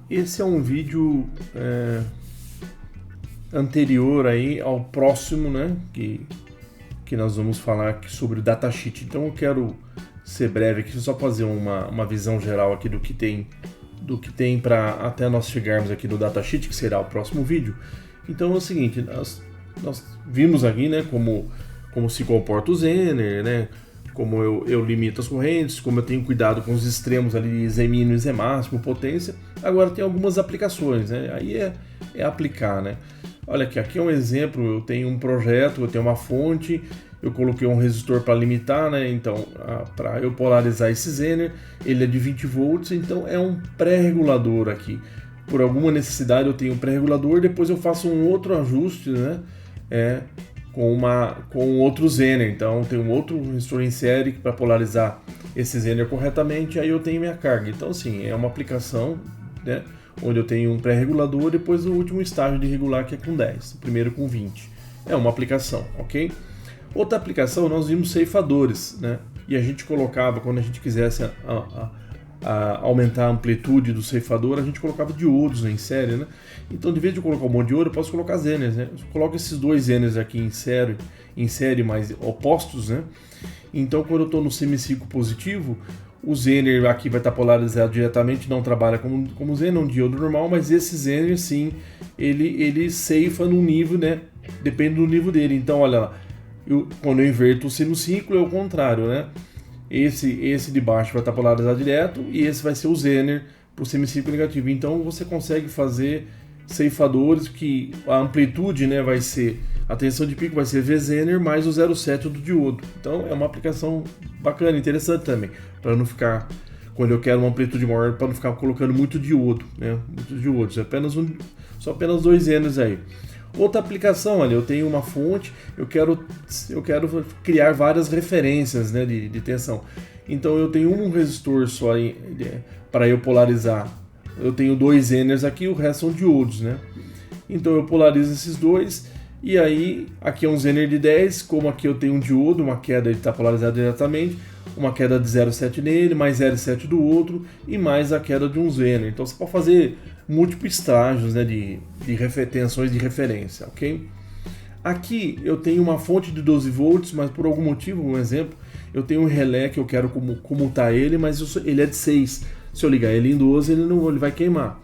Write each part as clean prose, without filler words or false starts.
Esse é um vídeo anterior aí ao próximo, né, que nós vamos falar aqui sobre o datasheet. Então eu quero ser breve aqui, só fazer uma visão geral aqui do que tem para até nós chegarmos aqui no datasheet, que será o próximo vídeo. Então é o seguinte, nós vimos aqui, né, como se comporta o Zener, né, como eu limito as correntes, como eu tenho cuidado com os extremos ali, Z mínimo e Z máximo, potência. Agora tem algumas aplicações, né? Aí é aplicar, né? Olha aqui é um exemplo, eu tenho um projeto, eu tenho uma fonte, eu coloquei um resistor para limitar, né? Então, para eu polarizar esse Zener, ele é de 20 volts, então é um pré-regulador aqui. Por alguma necessidade eu tenho um pré-regulador, depois eu faço um outro ajuste, né? Com outro Zener, então tem um outro resistor em série para polarizar esse Zener corretamente, aí eu tenho minha carga. Então assim, é uma aplicação, né, onde eu tenho um pré-regulador, depois o último estágio de regular que é com 10, o primeiro com 20. É uma aplicação, ok? Outra aplicação, nós vimos ceifadores, né, e a gente colocava, quando a gente quisesse aumentar a amplitude do ceifador, a gente colocava diodos em série, né? Então, de vez de eu colocar um monte de ouro, eu posso colocar Zeners, né? Eu coloco esses dois Zeners aqui em série mais opostos, né? Então, quando eu estou no semiciclo positivo, o Zener aqui vai estar polarizado diretamente, não trabalha como Zener, um diodo normal, mas esse Zener, sim, ele ceifa num nível, né? Depende do nível dele. Então, olha lá, quando eu inverto o semiciclo, é o contrário, né? Esse de baixo vai estar polarizado direto e esse vai ser o Zener para o semiciclo negativo. Então você consegue fazer ceifadores que a amplitude, né, vai ser, a tensão de pico vai ser V Zener mais o 0,7 do diodo. Então é uma aplicação bacana, interessante também, para não ficar, quando eu quero uma amplitude maior, para não ficar colocando muito diodo, né, muitos diodos, só apenas dois Zeners aí. Outra aplicação, olha, eu tenho uma fonte, eu quero criar várias referências, né, de tensão. Então eu tenho um resistor só para eu polarizar. Eu tenho dois Zeners aqui, o resto são diodos, né? Então eu polarizo esses dois, e aí aqui é um Zener de 10, como aqui eu tenho um diodo, uma queda, ele está polarizado diretamente, uma queda de 0,7 nele, mais 0,7 do outro, e mais a queda de um Zener. Então você pode fazer múltiplos estágios, né, de tensões de referência, ok? Aqui eu tenho uma fonte de 12 volts, mas por algum motivo, um exemplo, eu tenho um relé que eu quero comutar ele, mas ele é de 6. Se eu ligar ele em 12, ele vai queimar.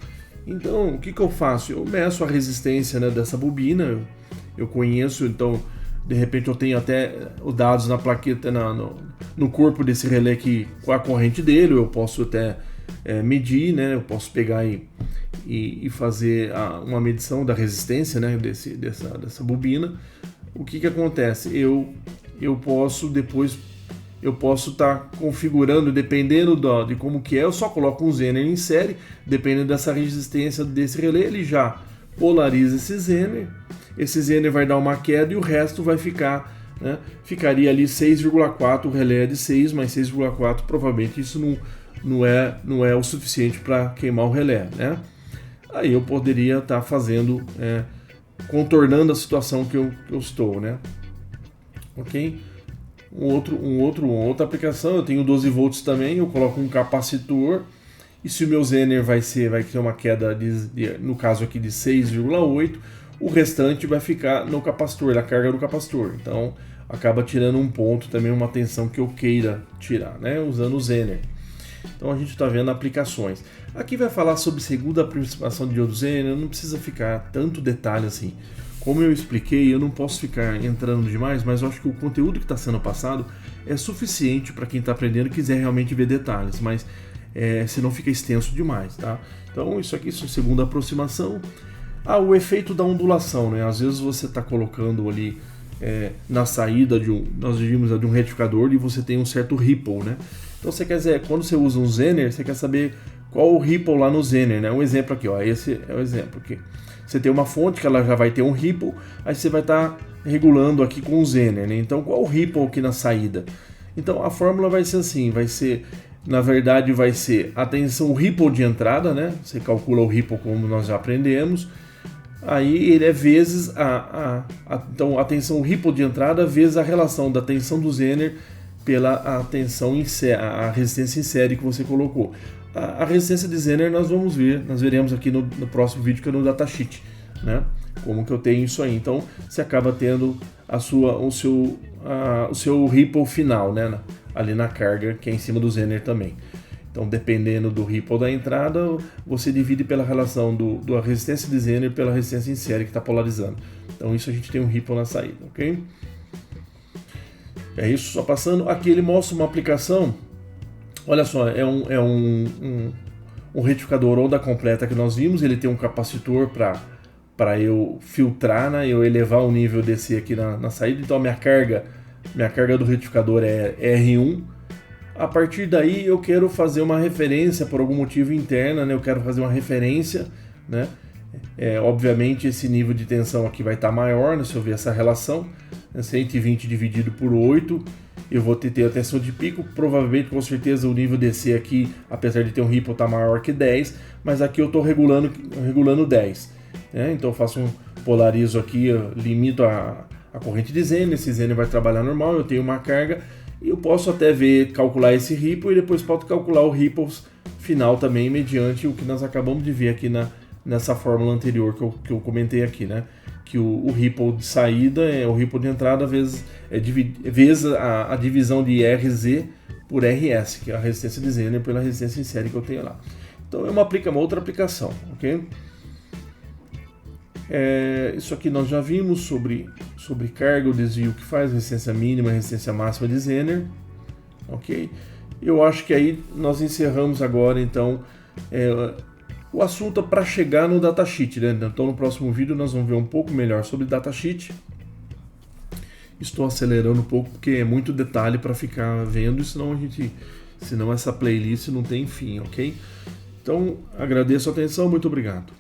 Então, o que eu faço? Eu meço a resistência, né, dessa bobina, eu conheço, então, de repente eu tenho até os dados na plaqueta, no corpo desse relé aqui, com a corrente dele, eu posso até medir, né, eu posso pegar e fazer uma medição da resistência, né, dessa bobina. O que acontece? Eu posso depois estar configurando, dependendo de como que é, eu só coloco um Zener em série, dependendo dessa resistência desse relé, ele já polariza esse Zener vai dar uma queda e o resto vai ficar, né, ficaria ali 6,4, o relé é de 6, mas 6,4 provavelmente isso não é o suficiente para queimar o relé, né? Aí eu poderia estar fazendo, contornando a situação que eu estou, né? Ok? Outra aplicação, eu tenho 12 volts também, eu coloco um capacitor, e se o meu Zener vai ter uma queda, no caso aqui de 6,8, o restante vai ficar no capacitor, na carga do capacitor. Então acaba tirando um ponto também, uma tensão que eu queira tirar, né? Usando o Zener. Então a gente está vendo aplicações. Aqui vai falar sobre segunda aproximação de diodo Zener, não precisa ficar tanto detalhe assim. Como eu expliquei, eu não posso ficar entrando demais, mas eu acho que o conteúdo que está sendo passado é suficiente para quem está aprendendo e quiser realmente ver detalhes, mas senão fica extenso demais, tá? Então isso aqui é segunda aproximação. O efeito da ondulação, né? Às vezes você está colocando ali na saída nós vimos de um retificador e você tem um certo ripple, né? Então você quer dizer, quando você usa um Zener, você quer saber qual o ripple lá no Zener, né? Um exemplo aqui, ó, esse é o exemplo aqui. Você tem uma fonte que ela já vai ter um ripple, aí você vai estar regulando aqui com o Zener, né? Então qual o ripple aqui na saída? Então a fórmula vai ser assim, na verdade vai ser a tensão, o ripple de entrada, né? Você calcula o ripple como nós já aprendemos. Aí ele é vezes então a tensão ripple de entrada vezes a relação da tensão do Zener pela a tensão a resistência em série que você colocou. a resistência de Zener nós veremos aqui no próximo vídeo, que é no datasheet, né? Como que eu tenho isso aí. Então você acaba tendo o seu ripple final, né? Ali na carga, que é em cima do Zener também. Então, dependendo do ripple da entrada, você divide pela relação da resistência de Zener pela resistência em série que está polarizando. Então, isso a gente tem um ripple na saída, ok? É isso, só passando. Aqui ele mostra uma aplicação. Olha só, é um retificador onda completa que nós vimos. Ele tem um capacitor para eu filtrar, né? Eu elevar o nível DC aqui na saída. Então, minha carga do retificador é R1. A partir daí eu quero fazer uma referência por algum motivo interna, né? Eu quero fazer uma referência, né? Obviamente esse nível de tensão aqui vai estar maior, né? Se eu ver essa relação, né? 120 dividido por 8, eu vou ter a tensão de pico, provavelmente com certeza o nível DC aqui, apesar de ter um ripple, está maior que 10, mas aqui eu estou regulando 10, né? Então eu faço polarizo aqui, limito a corrente de Zener, esse Zener vai trabalhar normal, eu tenho uma carga. E eu posso até calcular esse ripple e depois posso calcular o ripple final também, mediante o que nós acabamos de ver aqui nessa fórmula anterior que eu comentei aqui, né? Que o ripple de saída é o ripple de entrada vezes a divisão de RZ por RS, que é a resistência de Zener pela resistência em série que eu tenho lá. Então é uma outra aplicação, ok? Isso aqui nós já vimos sobre carga, o desvio que faz, resistência mínima, resistência máxima de Zener, ok? Eu acho que aí nós encerramos agora, então, o assunto para chegar no datasheet, né? Então no próximo vídeo nós vamos ver um pouco melhor sobre datasheet. Estou acelerando um pouco porque é muito detalhe para ficar vendo, senão essa playlist não tem fim, ok? Então agradeço a atenção, muito obrigado.